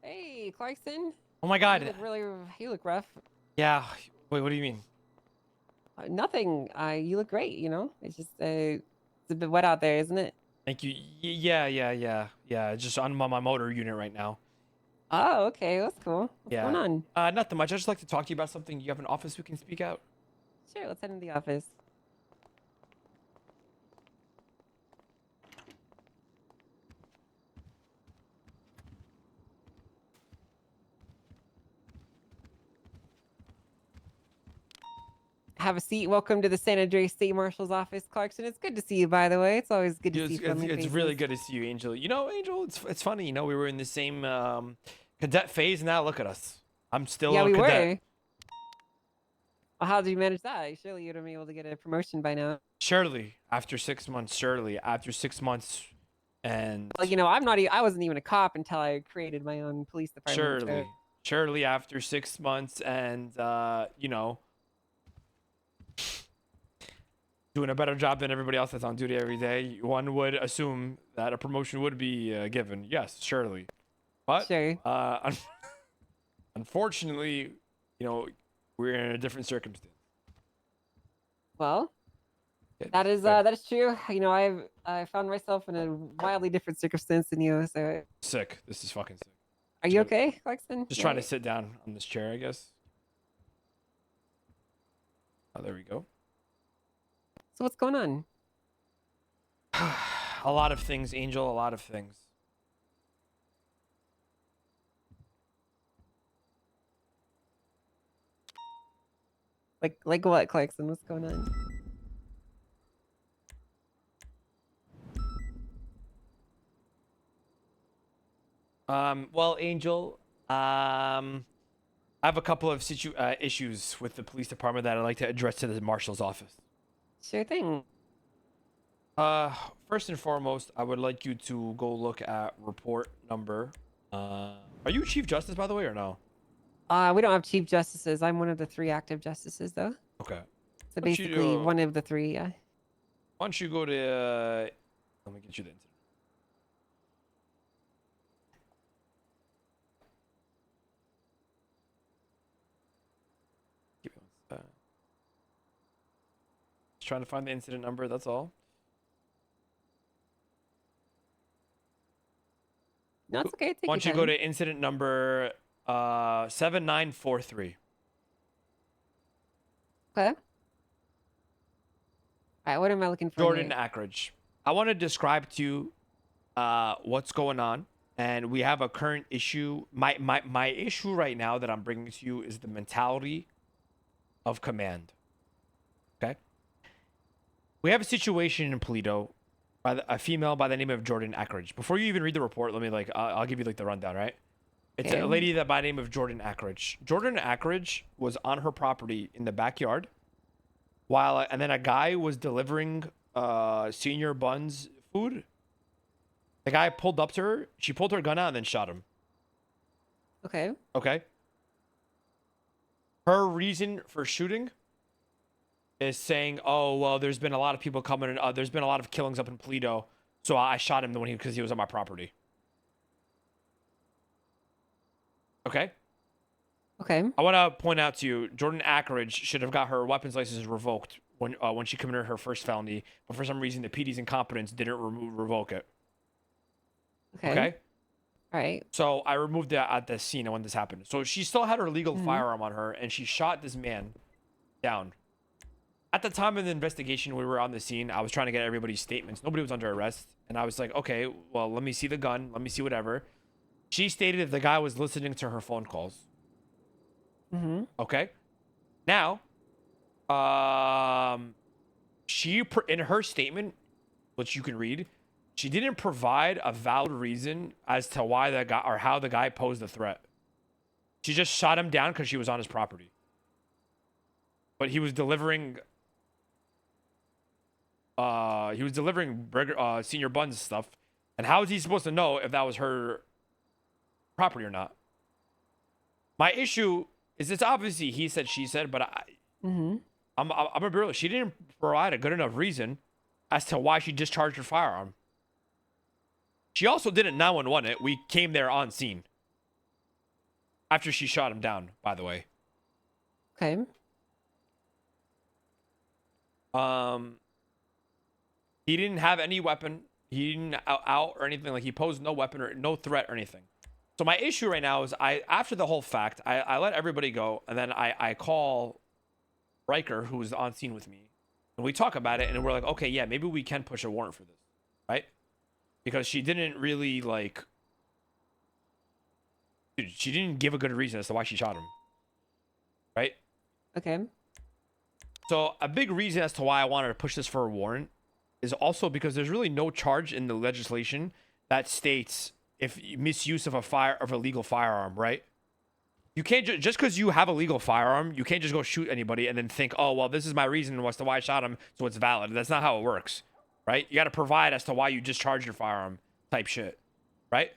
Hey, Clarkson. Oh my You God. look really, you look rough. Yeah. Wait, what do you mean? Nothing. You look great, It's just, it's a bit wet out there, isn't it? Thank you. Yeah. Just on my motor unit right now. Oh, okay. That's cool. What's going Yeah. on? Nothing much. I just like to talk to you about something. You have an office we can speak out? Sure, let's head into the office. Have a seat. Welcome to the San Andreas State Marshal's office, Clarkson. It's good to see you, by the way. It's always good to Yeah, see It's, friendly it's faces. really good to see you, Angel. Angel, it's funny. We were in the same cadet phase. Now look at us. I'm still Yeah, a we cadet. were. Well, how did you manage that? Surely you'd have been able to get a promotion by now. Surely, after 6 months. Surely, after 6 months, and Well, I'm not. I wasn't even a cop until I created my own police department. So, surely, surely after 6 months, and doing a better job than everybody else that's on duty every day, one would assume that a promotion would be given. Yes, surely. But sure. unfortunately, you know, we're in a different circumstance. Well, Okay, this that is is good. that is true. I found myself in a wildly different circumstance than you. So, Sick. This is fucking sick. are you okay, Clarkson? Just You trying to alright? sit down on this chair, I guess. Oh, there we go. So what's going on? A lot of things, Angel. A lot of things. Like what, Clarkson? What's going on? Well, Angel, I have a couple of issues with the police department that I'd like to address to the marshal's office. Sure thing. Uh, First and foremost, I would like you to go look at report number. Are you Chief Justice, by the way, or no? We don't have chief justices. I'm one of the three active justices, though. Okay. So Why don't you basically, one of the three. Yeah. why don't you go to let me get you the incident. Give me one sec. Just trying to find the incident number, that's all. No, it's okay. Take Why your don't you go time. to incident number 7943. Okay. All right. What am I looking for Jordan here? Ackridge. I want to describe to you what's going on, and we have a current issue. My issue right now that I'm bringing to you is the mentality of command. Okay, we have a situation in Paleto by a female by the name of Jordan Ackridge. Before you even read the report, let me I'll give you like the rundown, right? It's a Okay. lady that by the name of Jordan Ackridge. Jordan Ackridge was on her property in the backyard while and then a guy was delivering senior buns food. The guy pulled up to her. She pulled her gun out and then shot him. Okay. Okay. Her reason for shooting is saying, "Oh well, there's been a lot of people coming, and there's been a lot of killings up in Paleto, so I shot him when because he was on my property." Okay. Okay. I want to point out to you, Jordan Ackridge should have got her weapons license revoked when she committed her first felony, but for some reason the PD's incompetence didn't revoke it. Okay. All Okay. right. So I removed that at the scene when this happened. So she still had her legal Mm-hmm. firearm on her, and she shot this man down. At the time of the investigation, we were on the scene. I was trying to get everybody's statements. Nobody was under arrest, and I was like, okay, well, let me see the gun. Let me see whatever. She stated that the guy was listening to her phone calls. Mm-hmm. Okay. Now, um, in her statement, which you can read, she didn't provide a valid reason as to why the guy or how the guy posed the threat. She just shot him down because she was on his property. But he was delivering burger, senior buns stuff. And how is he supposed to know if that was her property or not? My issue is it's obviously he said, she said, but Mm-hmm. I'm a real. She didn't provide a good enough reason as to why she discharged her firearm. She also didn't 911 it. We came there on scene. After she shot him down, by the way. Okay. He didn't have any weapon. He didn't out or anything. Like, he posed no weapon or no threat or anything. So my issue right now is after the whole fact, I let everybody go, and then I call Riker, who was on scene with me, and we talk about it, and we're like, okay, yeah, maybe we can push a warrant for this, right? Because she didn't really like, dude, she didn't give a good reason as to why she shot him, right? Okay. So a big reason as to why I wanted to push this for a warrant is also because there's really no charge in the legislation that states if misuse of a legal firearm, right? You can't just because you have a legal firearm, you can't just go shoot anybody and then think, oh well, this is my reason as to why I shot him, so it's valid. That's not how it works, right? You got to provide as to why you discharged your firearm, type shit, right?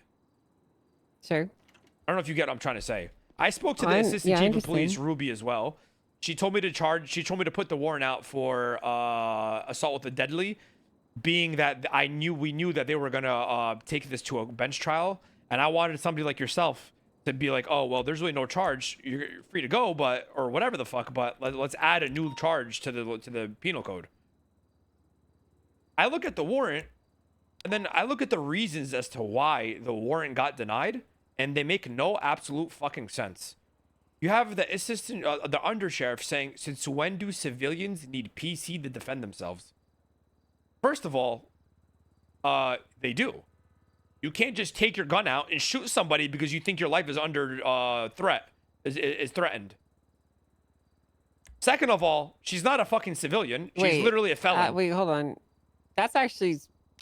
Sure. I don't know if you get what I'm trying to say. I spoke to the I'm- assistant yeah, I chief of police, understand. Ruby, as well. She told me to charge. She told me to put the warrant out for assault with a deadly, being that we knew that they were gonna take this to a bench trial, and I wanted somebody like yourself to be like, oh well, there's really no charge. You're free to go, but or whatever the fuck. But let's add a new charge to the penal code. I look at the warrant, and then I look at the reasons as to why the warrant got denied, and they make no absolute fucking sense. You have the assistant, the undersheriff saying, since when do civilians need PC to defend themselves? First of all, they do. You can't just take your gun out and shoot somebody because you think your life is under threat, is threatened. Second of all, she's not a fucking civilian. She's Wait. literally a felon. Wait, hold on. That's actually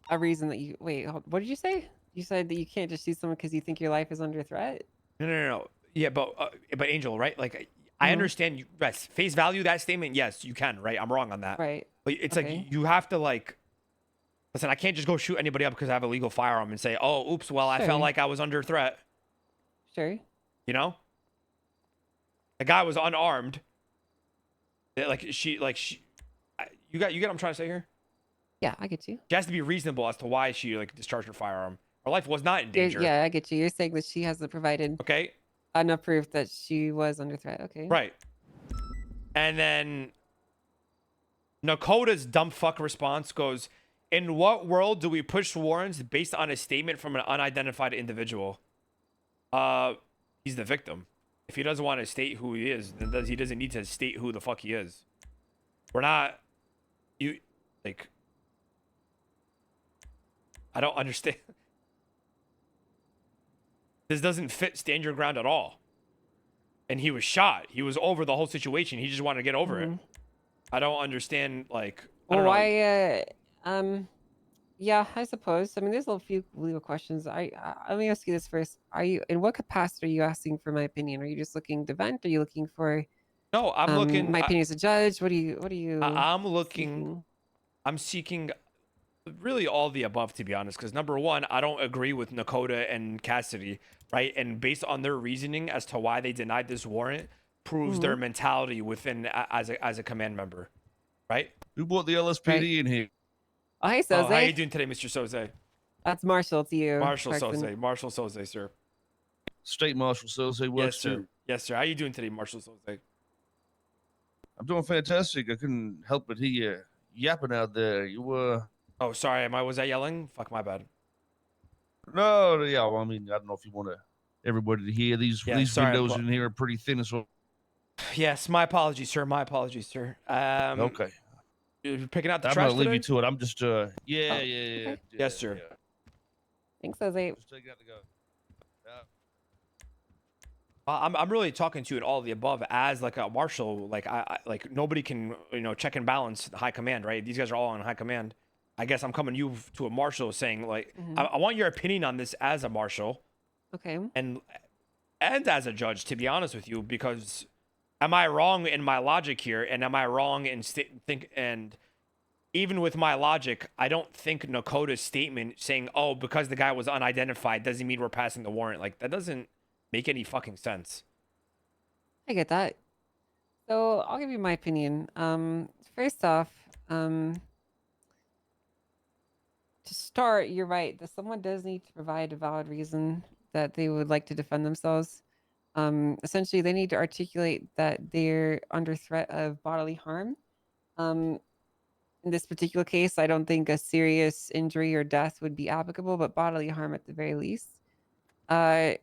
a reason that you wait. What did you say? You said that you can't just shoot someone because you think your life is under threat. No. Yeah, but Angel, right? Like, I Mhm. understand you. Yes, face value that statement. Yes, you can. Right? I'm wrong on that. Right. But it's Okay. like you have to like. Listen, I can't just go shoot anybody up because I have a legal firearm and say, "Oh, oops, well, I felt Sure. like I was under threat." Sure. You know, the guy was unarmed. You get what I'm trying to say here? Yeah, I get you. She has to be reasonable as to why she like discharged her firearm. Her life was not in danger. Yeah, I get you. You're saying that she hasn't provided Okay, enough proof that she was under threat. Okay. right. And then Nakota's dumb fuck response goes, "In what world do we push warrants based on a statement from an unidentified individual?" He's the victim. If he doesn't want to state who he is, then he doesn't need to state who the fuck he is. We're not you like I don't understand. This doesn't fit stand your ground at all. And he was shot. He was over the whole situation. He just wanted to get over it. Mhm. I don't understand like I Well, don't know. why? Yeah, I suppose. I mean, there's a few legal questions. Let me ask you this first. Are you in what capacity are you asking for my opinion? Are you just looking to vent? Are you looking for No, I'm looking my opinion as a judge? What are you I'm looking seeking? I'm seeking really all the above, to be honest, because number one, I don't agree with Nakota and Cassidy, right? And based on their reasoning as to why they denied this warrant proves their Mhm. mentality within as a command member, right? Who brought the Right. LSPD in here? Oh, hey, Oh, how you Soze. doing today, Mr. Soze? That's Marshall to you, Marshall Clarkson. Soze. Marshall Soze, sir. State Marshal Soze Yes, works sir. too. Yes, sir. How you doing today, Marshall Soze? I'm doing fantastic. I couldn't help but hear you yapping out there. You Oh, sorry. Was I yelling? Fuck, my bad. no, yeah. Well, I mean, I don't know if you want everybody to hear these. Yeah, These sorry. windows in here are pretty thin as well. Yes, my apologies, sir. My apologies, sir. Okay, You're picking out the I'm trash gonna leave today? you to it. I'm just Oh, yeah. okay. Yes, sir. Yeah. Thanks, Soze. Just take out to go. Yeah. I'm really talking to you in all of the above as like a marshal. Like like nobody can check and balance high command, right? These guys are all on high command. I guess I'm coming you to a marshal saying like Mhm. I want your opinion on this as a marshal Okay. and as a judge, to be honest with you, because am I wrong in my logic here, and am I wrong in and even with my logic, I don't think Nakota's statement saying, "Oh, because the guy was unidentified doesn't mean we're passing the warrant." Like that doesn't make any fucking sense. I get that. So I'll give you my opinion. First off, to start, you're right that someone does need to provide a valid reason that they would like to defend themselves. Essentially, they need to articulate that they're under threat of bodily harm. Um, in this particular case, I don't think a serious injury or death would be applicable, but bodily harm at the very least. Uh,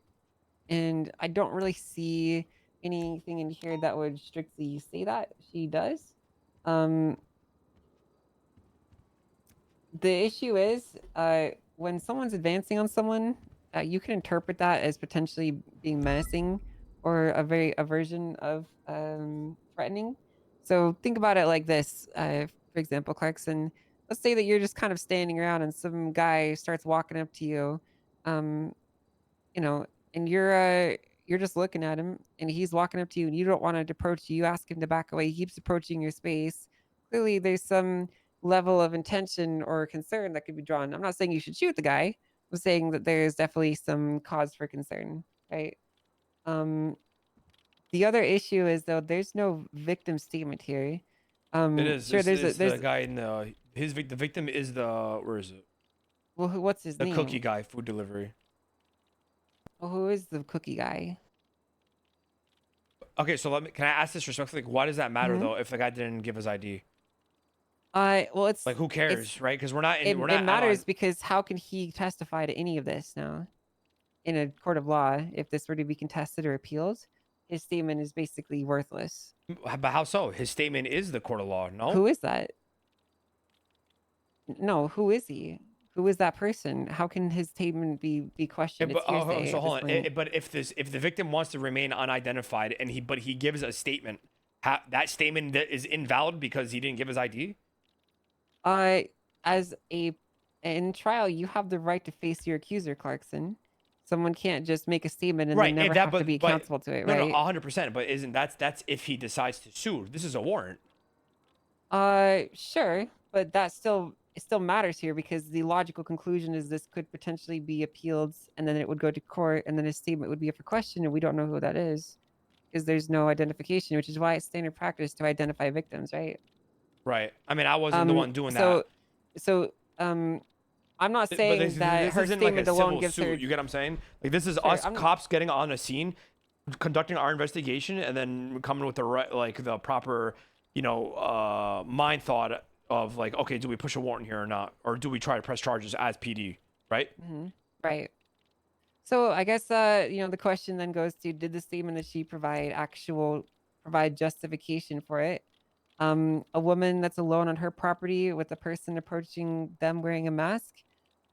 and I don't really see anything in here that would strictly say that she does. Um, the issue is, when someone's advancing on someone, you can interpret that as potentially being menacing or a version of threatening. So think about it like this. For example, Clarkson, let's say that you're just kind of standing around and some guy starts walking up to you. Um, you know, and you're just looking at him and he's walking up to you and you don't want to approach you. You ask him to back away. He keeps approaching your space. Clearly there's some level of intention or concern that could be drawn. I'm not saying you should shoot the guy. I'm saying that there's definitely some cause for concern, right? Um, the other issue is though there's no victim statement here. It is. Sure, It's the there's guy in the victim is the where is it? well, what's his The cookie name? guy, food delivery. Well, who is the cookie guy? Okay, so can I ask this respectfully? Like, why does that matter Hmm. though if the guy didn't give his ID? Well, Like, who it's cares, right? Because we're it not matters because how can he testify to any of this now in a court of law if this were to be contested or appealed? His statement is basically worthless. but how so? His statement is the court of law. No. Who is that? No, who is he? Who is that person? How can his statement be questioned? It's hearsay So at this hold on. point. But if the victim wants to remain unidentified and he gives a statement, that statement that is invalid because he didn't give his ID. Uh, as a in trial, you have the right to face your accuser, Clarkson. Someone can't just make a statement and then Right. And never that have to be but accountable to it, no, right? 100%. But isn't that's if he decides to sue? This is a warrant. Sure, but that still it still matters here because the logical conclusion is this could potentially be appealed and then it would go to court and then a statement would be up for question and we don't know who that is because there's no identification, which is why it's standard practice to identify victims, right? Right. I mean, I wasn't the Um, one doing so, that. so, I'm not But saying that this her isn't like a statement alone civil gives her. suit. You get what I'm saying? Like this is Sure, us cops getting on a scene, conducting our investigation, and then coming with the right, like the proper, mind thought of like, okay, do we push a warrant here or not, or do we try to press charges as PD? Right? Mhm, right. So I guess the question then goes to did the statement that she provide justification for it? A woman that's alone on her property with a person approaching them wearing a mask,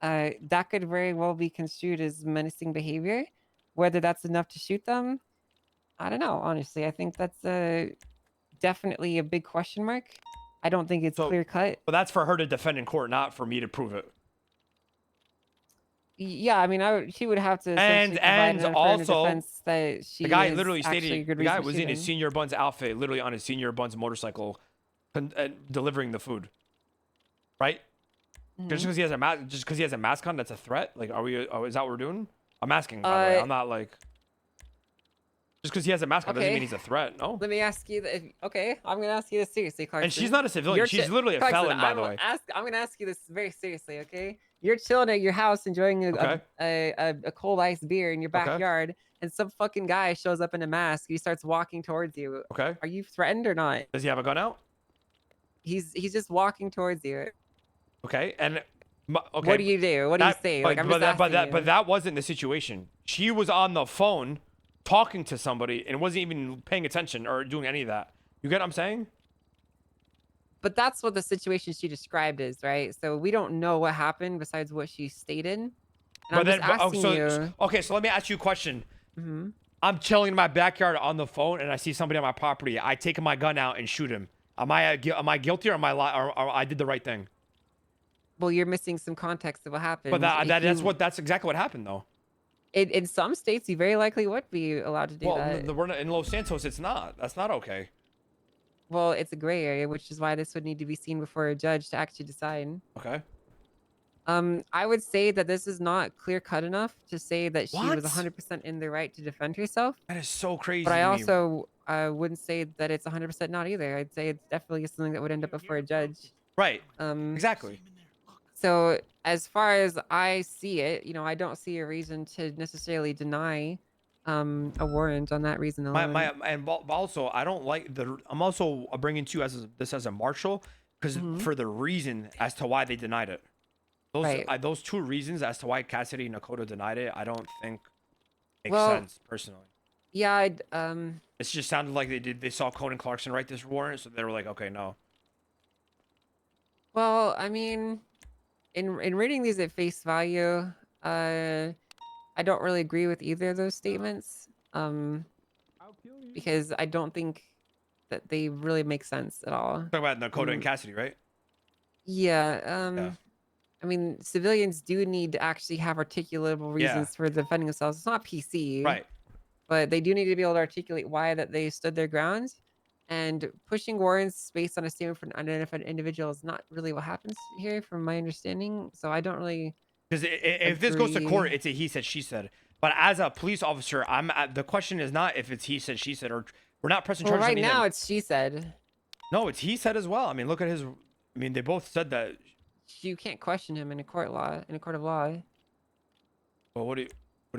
that could very well be construed as menacing behavior. Whether that's enough to shoot them, I don't know. Honestly, I think that's definitely a big question mark. I don't think it's So, clear cut. but that's for her to defend in court, not for me to prove it. Yeah, I mean, she would have to essentially provide And an affirmative also, defense that the she guy is literally actually a stated good the guy reason to was shoot in his him. senior buns outfit, literally on his senior buns motorcycle, delivering the food. Right? Just Mhm. because he has a mask on, that's a threat. Like, are we? Oh, is that what we're doing? I'm asking, by the way. Uh, I'm not like just because he has a mask on doesn't mean okay. he's a threat. No. Let me ask you. Okay, I'm gonna ask you this seriously, And she's Clarkson. not a civilian. She's literally a Clarkson, felon, by the way. I'm gonna ask you this very seriously. Okay, you're chilling at your house enjoying Okay. a cold iced beer in your Okay. backyard, and some fucking guy shows up in a mask. He starts walking towards you. Okay. Are you threatened or not? Does he have a gun out? He's just walking towards you. Okay. And What okay. do you do? What do you say? Like I'm just asking you. But that wasn't the situation. She was on the phone talking to somebody and wasn't even paying attention or doing any of that. You get what I'm saying? But that's what the situation she described is, right? So we don't know what happened besides what she stated. And I'm just asking you. okay, so let me ask you a question. Mhm. I'm chilling in my backyard on the phone and I see somebody on my property. I take my gun out and shoot him. Am I guilty or or I did the right thing? Well, you're missing some context of what But happened. that's exactly what happened though. In some states, you very likely would be allowed to do Well, that. we're not, in Los Santos, it's not. That's not okay. Well, it's a gray area, which is why this would need to be seen before a judge to actually decide. Okay. I would say that this is not clear cut enough to say that she was What? 100% in the right to defend herself. That is so crazy But I to me. also wouldn't say that it's 100% not either. I'd say it's definitely something that would end up before a judge. Right. Um, Exactly. so as far as I see it, I don't see a reason to necessarily deny a warrant on that reason alone. Also, I don't like I'm also bringing to you this as a marshal because Hmm. for the reason as to why they denied it. Right. Those two reasons as to why Cassidy and Nakota denied it, I don't think makes Well, sense personally. yeah, It just sounded like they saw Conan Clarkson write this warrant, so they were like, okay, no. well, I mean, in reading these at face value, uh, I don't really agree with either of those statements. Because I don't think that they really make sense at all. Talk about Nakota and Um, Cassidy, right? yeah, Yeah. I mean, civilians do need to actually have articulable Yeah. reasons for defending themselves. It's not PC, Right. but they do need to be able to articulate why that they stood their ground. And pushing warrants based on a statement from an unidentified individual is not really what happens here, from my understanding. So I don't really Because if this goes to court, agree. it's a he said she said. But as a police officer, the question is not if it's he said she said or we're not pressing Well, charges on right either. now it's she said. No, it's he said as well. I mean, look at his. I mean, they both said that. You can't question him in a court of law. Well, what do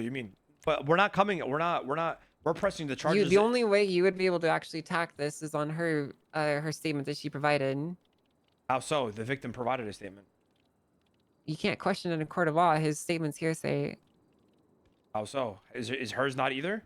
you mean? But we're not coming. We're pressing the You charges. the only way you would be able to actually attack this is on her statement that she provided. How so? The victim provided a statement. You can't question it in a court of law. His statement's hearsay. How so? Is hers not either?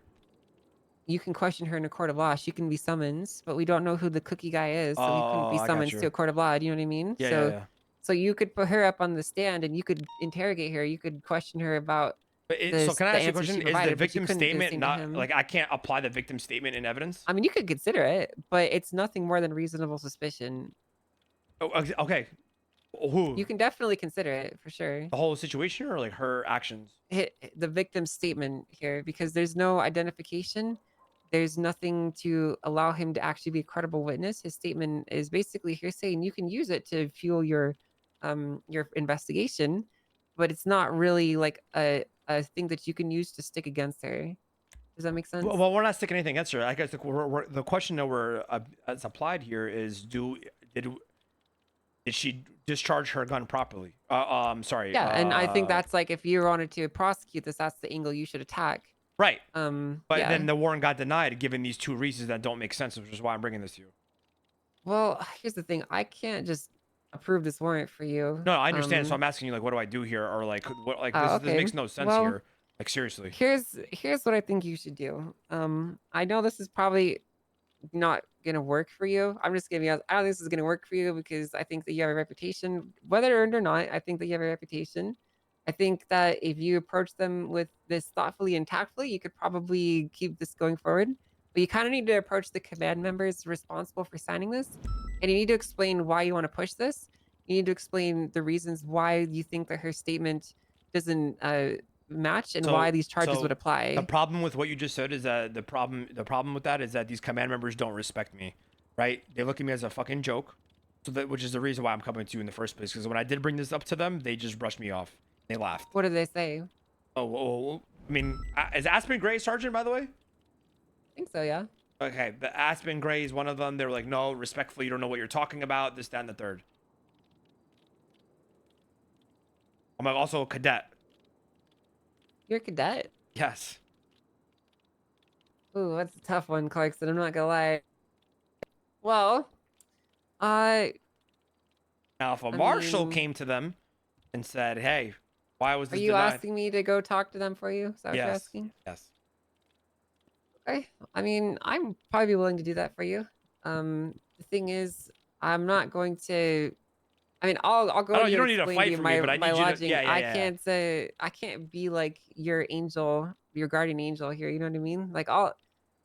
You can question her in a court of law. She can be summoned, but we don't know who the cookie guy is, so he couldn't Oh, be I got summoned to you. a court of law. Do you know what I mean? Yeah, yeah, yeah. So you could put her up on the stand and you could interrogate her. You could question her about So can I the ask you a answers she question? Is the provided, but you victim couldn't do the statement same to not him. like I can't apply the victim statement in evidence? I mean, you could consider it, but it's nothing more than reasonable suspicion. Oh, okay. Who? You can definitely consider it for sure. The whole situation or like her actions? The victim's statement here, because there's no identification. There's nothing to allow him to actually be a credible witness. His statement is basically hearsay, and you can use it to fuel your investigation, but it's not really like a thing that you can use to stick against her. Does that make sense? Well, we're not sticking anything against her. I guess the question that we're that's applied here is did did she discharge her gun properly? I'm sorry. Yeah, and I think that's like if you wanted to prosecute this, that's the angle you should attack. Right. But Yeah. then the warrant got denied given these two reasons that don't make sense, which is why I'm bringing this to you. Well, here's the thing. I can't just approve this warrant for you. No, I understand. So I'm asking you, like, what do I do here, or like, what, like this Okay. makes no sense Well, here. Like seriously. here's what I think you should do. I know this is probably not gonna work for you. I'm just gonna be honest. I don't think this is gonna work for you because I think that you have a reputation, whether earned or not. I think that you have a reputation. I think that if you approach them with this thoughtfully and tactfully, you could probably keep this going forward. But you kind of need to approach the command members responsible for signing this, and you need to explain why you want to push this. You need to explain the reasons why you think that her statement doesn't match and why these charges would So the apply. problem with what you just said is that the problem with that is that these command members don't respect me, right? They look at me as a fucking joke. So that which is the reason why I'm coming to you in the first place. Because when I did bring this up to them, they just brushed me off. They laughed. What did they say? I mean, is Aspen Gray sergeant, by the way? I think so, yeah. Okay, the Aspen Gray is one of them. They were like, no, respectfully, you don't know what you're talking about. This, that, and the third. I'm like, also a cadet. You're a cadet. Yes. Ooh, that's a tough one, Clarkson. I'm not gonna lie. Well, uh, Now, if a I marshal mean, came to them and said, hey, why was are this you denied? asking me to go talk to them for you? Is that what you're Yes. asking? Yes. Okay. I mean, I'm probably willing to do that for you. The thing is, I'm not going to. I mean, I'll go Oh, to you you don't and need to explain to fight you for me, my but I my need you to. lodging. Yeah, yeah, yeah. I can't be like your angel, your guardian angel here. You know what I mean? Like I'll,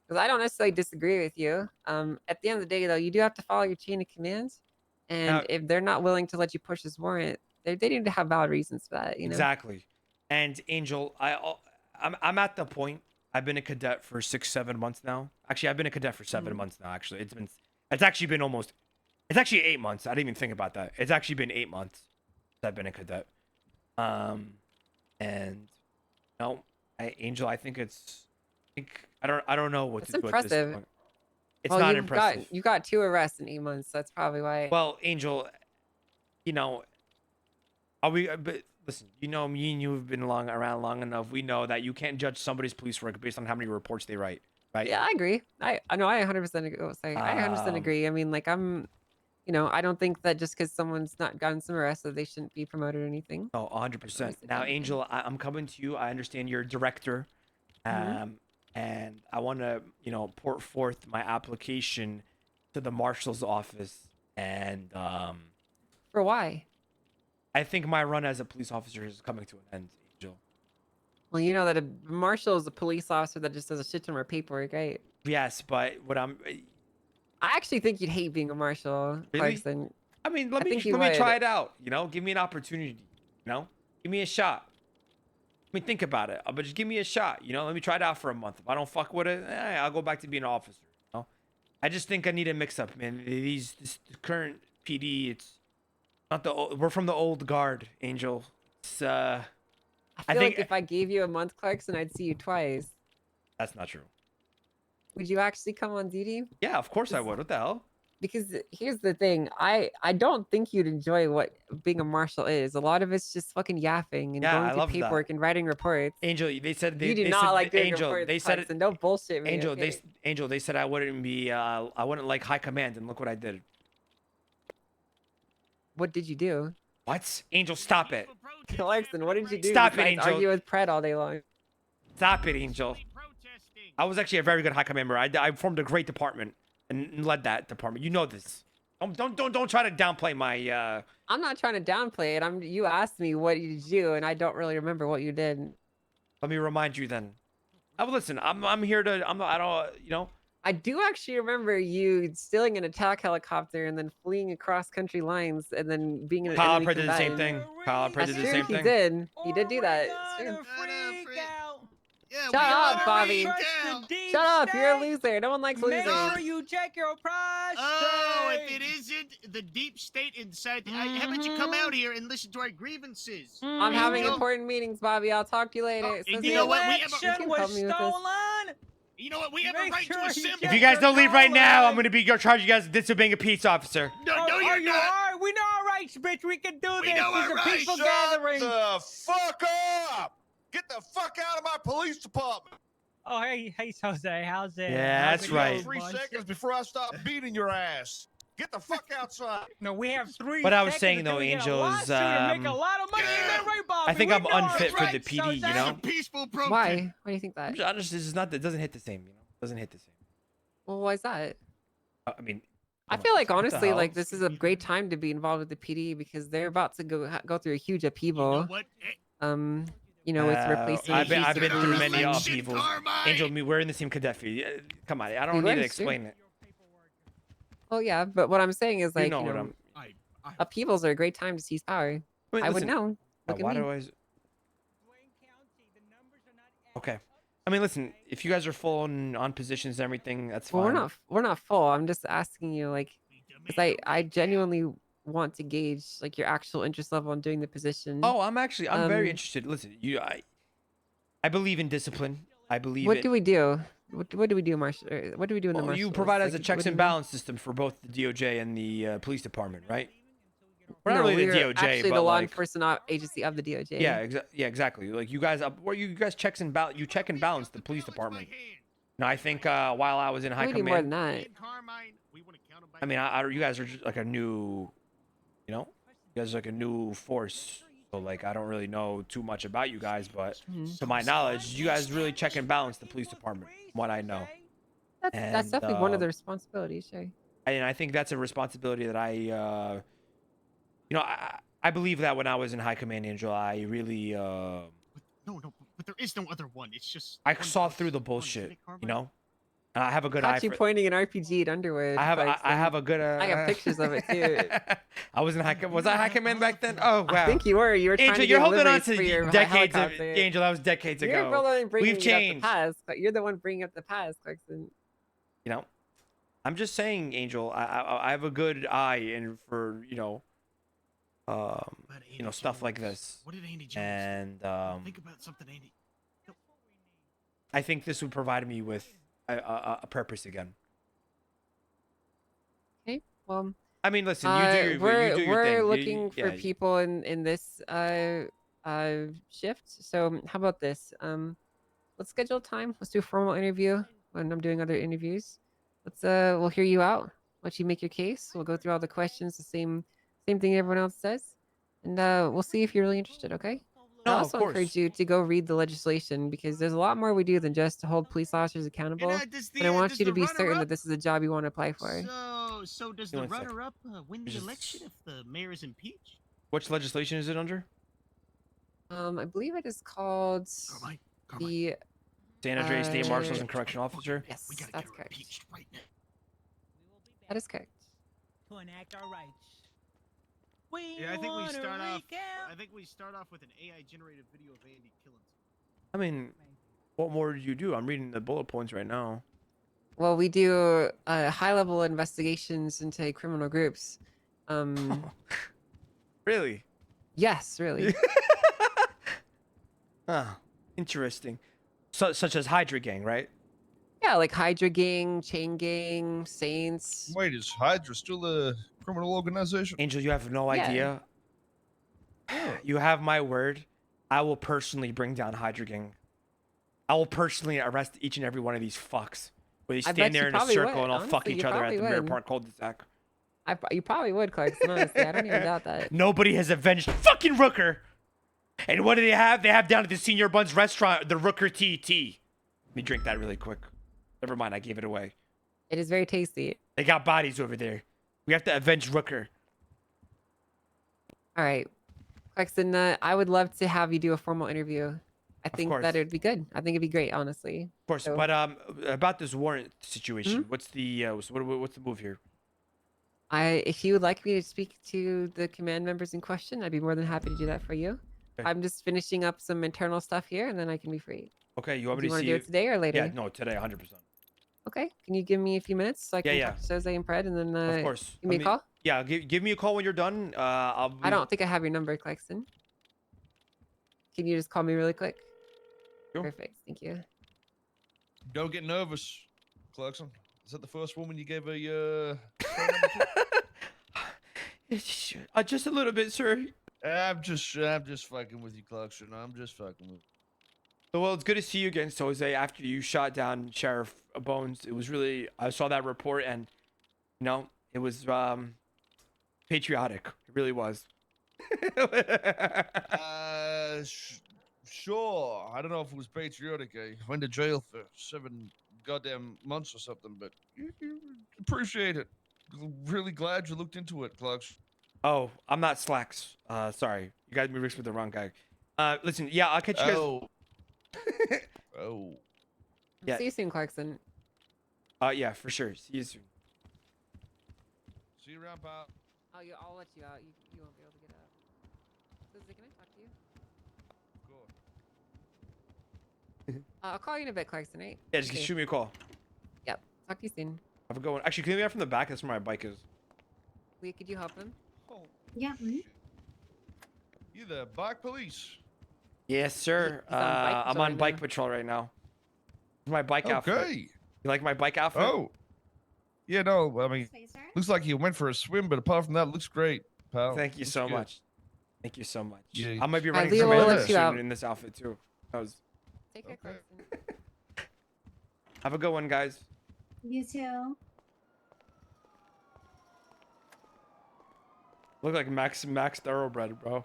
because I don't necessarily disagree with you. At the end of the day, though, you do have to follow your chain of commands, Now, and if they're not willing to let you push this warrant, they need to have valid reasons for that. You know? exactly. And Angel, I'm at the point. I've been a cadet for 6-7 months now. Actually, I've been a cadet for 7 months now. Actually, it's actually been almost. It's actually 8 months. I didn't even think about that. It's actually been 8 months since I've been a cadet. And no, Angel, I think I don't know what That's to do at this impressive. point. It's Well, not impressive. you got 2 arrests in 8 months. So that's probably why. Well, Angel, you know, are we? But listen, you know me and you have been around long enough. We know that you can't judge somebody's police work based on how many reports they write, right? Yeah, I agree. I know I 100% agree. I 100% Um, agree. I mean, like I don't think that just because someone's not gotten some arrests that they shouldn't be promoted or anything. oh, Or 100%. arrested or Now, anything. Angel, I'm coming to you. I understand you're a director, Hmm. and I want to, put forth my application to the marshal's office, and For why? I think my run as a police officer is coming to an end, Angel. Well, you know that a marshal is a police officer that just does a shit ton of paperwork, right? Yes, but what I'm I actually think you'd hate being a marshal, really, Clarkson. I mean, I think you let me try would. it out. Give me an opportunity. Give me a shot. Let me think about it. But just give me a shot. Let me try it out for a month. If I don't fuck with it, I'll go back to being an officer. I just think I need a mix up, man. This current PD, it's not we're from the old guard, Angel. It's I I feel like think if I gave you a month, Clarkson, I'd see you twice. that's not true. Would you actually come on duty? Yeah, of course I 'Cause would. What the hell? because here's the thing, I don't think you'd enjoy what being a marshal is. A lot of it's just fucking yapping and Yeah, going I through love that. paperwork and writing reports. Angel, they said You do they not said like doing Angel, reports, they said it. Clarkson. Don't bullshit me, Angel, okay? Angel, they said I wouldn't be I wouldn't like high command, and look what I did. What did you do? What? Angel, stop it. Clarkson, what did you do Stop it, besides Angel. argue with Pred all day long? Stop it, Angel. I was actually a very good high command member. I formed a great department and led that department. You know this. Don't try to downplay my I'm not trying to downplay it. You asked me what you do, and I don't really remember what you did. Let me remind you then. Listen, I'm here to I don't I do actually remember you stealing an attack helicopter and then fleeing across country lines and then being an Kyle enemy Alpert did the same combatant. thing. Kyle Alpert That's did the true. same He thing. did. He did do that. It's true. Freak out. Yeah, Shut we all up, got Bobby. freaked Trust out. the deep Shut up. You're a state. loser. No one likes Make losers. sure you check your prostate. Oh, if it isn't the deep state inside, how about you come out here and listen to our grievances? I'm having Angel? important meetings, Bobby. I'll talk to you later. Oh, So you see know ya. what? We have a- You election can was help me with this. stolen. You know what? We have a Make right sure to you assemble. check If you guys don't leave right now, I'm Colin. gonna be charge you guys of disobeying a peace officer. No, you're you not. are. We know our rights, bitch. We can do We this. know It's our a peaceful rights. gathering. the fuck up! Get the fuck out of my police department! Oh, hey, Jose. How's it? Yeah, how's that's it right. going, 3 boss? seconds before I start beating your ass. Get the fuck outside. No, we have 3 What I was seconds saying, until though, we get a Angel, is, lawsuit and make a lot of money. Ain't that right, Bobby? I think We I'm know our unfit for the rights, PD, Jose. you This is know? a peaceful protest. Why? Why do you think that? I'm just, this is not. It doesn't hit the same, Doesn't hit the same. Well, why is that? I mean, I come feel on, like what the honestly, hell? like this is a great time to be involved with the PD because they're about to go through a huge You know upheaval. what? With replacing I've the chiefs been of through police many and- Election, upheavals. Carmine. Angel, we're in the same Gaddafi. Come on, I don't We need were, to it's true. explain it. Oh yeah, but what I'm saying is You like, know what I'm. upheavals are a great time to seize power. I mean, I would listen, know. Look at why me. do I? Okay. I mean, listen. If you guys are full on positions and everything, that's Well, fine. we're not full. I'm just asking you, like, because I genuinely want to gauge like your actual interest level in doing the position. Oh, I'm very Um, interested. Listen, I believe in discipline. I believe What it. do we do? What do we do, Marshall? What do we do in the Well, marshals? you provide us a Like, checks what do and you- balance system for both the DOJ and the police department, right? We're not No, really the we're DOJ, actually but the law like, enforcement agency of the DOJ. yeah, exactly. Like you guys, where you guys checks and balance, you check and balance the police department. Now, I think while I was in high we do more than command, that. I mean, you guys are just like a new, you guys are like a new force. So like, I don't really know too much about you guys, but Mhm. to my knowledge, you guys really check and balance the police department, from what I know. That's And definitely one of the responsibilities, sure. and I think that's a responsibility that I believe that when I was in high command, Angel, I really No, but there is no other one. It's just. I one saw voice. through the One, bullshit, isn't it, Carmine? and I have a good eye Caught you for. pointing an RPG at Underwood. I Clarkson. have a good. I got pictures of it too. I was in was I high command back then? Oh wow. I think you were. You were trying Angel, to you're get holding on liveries to for your decades of helicopter. Angel. That was decades You're ago. the one bringing We've up changed. the past, but you're the one bringing up the past, Clarkson. I'm just saying, Angel. I have a good eye in for But Andy stuff like Jones. this, What did Andy Jones? and Think about something, Andy. I think this would provide me with a purpose again. Okay, well, I mean, listen, you do your we're thing. looking for people in this shift. So how about this? Let's schedule time. Let's do a formal interview when I'm doing other interviews. We'll hear you out. Let you make your case. We'll go through all the questions, the same thing everyone else says, and we'll see if you're really interested. Okay. I No, of also encourage course. you to go read the legislation because there's a lot more we do than just to hold police officers And accountable. does And I want does you to the be certain that runner-up? this is a job you want to apply for. So does Give the me 1 sec. runner-up win the Just- election if the mayor is impeached? Which legislation is it under? I believe it is called Carmine, the. San Andreas State Marshals Uh, and Correctional Officer. Yes, we gotta that's get her correct. impeached right now. That is correct. To enact our rights. We Yeah, I think we wanna start off. recount- I think we start off with an AI-generated video of Andy killing someone. I mean, what more do you do? I'm reading the bullet points right now. Well, we do high-level investigations into criminal groups. Really? Yes, really. Huh. Interesting. Such as Hydra Gang, right? Yeah, like Hydra Gang, Chain Gang, Saints. Wait, is Hydra still a criminal organization? Angel, you have no Yeah. idea. You have my word. I will personally bring down Hydra Gang. I will personally arrest each and every one of these fucks. Where they I bet stand there you in a probably circle would. and all fuck Honestly, each you other at probably the Mirror would. Park cul-de-sac. You probably would, Clarkson. Honestly, I don't even doubt that. Nobody has avenged fucking Rooker. And what do they have? They have down at the Senior Buns restaurant the Rooker TT. Let me drink that really quick. Never mind, I gave it away. It is very tasty. They got bodies over there. We have to avenge Rooker. All right, Clarkson. I would love to have you do a formal interview. I think course. that it would be good. I think it'd be great, honestly. Of course, So- but about this warrant situation, what's the what's the move here? If you would like me to speak to the command members in question, I'd be more than happy to do that for you. Okay. I'm just finishing up some internal stuff here, and then I can be free. Okay, you want Do me you to want to see do it today or later? Yeah, no, today, 100%. Okay. Can you give me a few minutes so I can Yeah, talk to Jose and Fred, and then Of course. give me a call? Yeah, give me a call when you're done. I'll. I don't think I have your number, Clarkson. Can you just call me really quick? Sure. Perfect. Thank you. Don't get nervous, Clarkson. Is that the first woman you gave a phone number to? Just a little bit, sir. I'm just fucking with you, Clarkson. I'm just fucking with you. Well, it's good to see you again, Jose. After you shot down Sheriff Bones, it was really. I saw that report, and it was patriotic. It really was. Sure. I don't know if it was patriotic. I went to jail for 7 goddamn months or something, but you appreciate it. Really glad you looked into it, Clarkson. Oh, I'm not Slacks. Sorry, you guys mixed with the wrong guy. Listen, yeah, I'll catch you guys. Oh. Oh. Yeah. See you soon, Clarkson. Yeah, for sure. See you soon. See you around, pal. Oh, I'll let you out. You won't be able to get out. Jose, can I talk to you? Good. I'll call you in a bit, Clarkson, right? Yeah, just Okay. shoot me a call. Yep. Talk to you soon. Have a good one. Actually, can you get out from the back? That's where my bike is. Lee, could you help him? Oh, Yeah. shit. You the bike police? Yes, sir. He's on bike I'm patrol on right bike now. patrol right now. My bike outfit. Okay. You like my bike outfit? Oh. Yeah, no, I mean, Spacer? looks like you went for a swim, but apart from that, it looks great, pal. Thank you Looks so good. much. Thank you so much. Yeah. I might be Alright, running Leo, some we'll errands let you soon out. in this outfit too. Take care, Okay. Clarkson. Have a good one, guys. You too. Look like Max Thoroughbred, bro.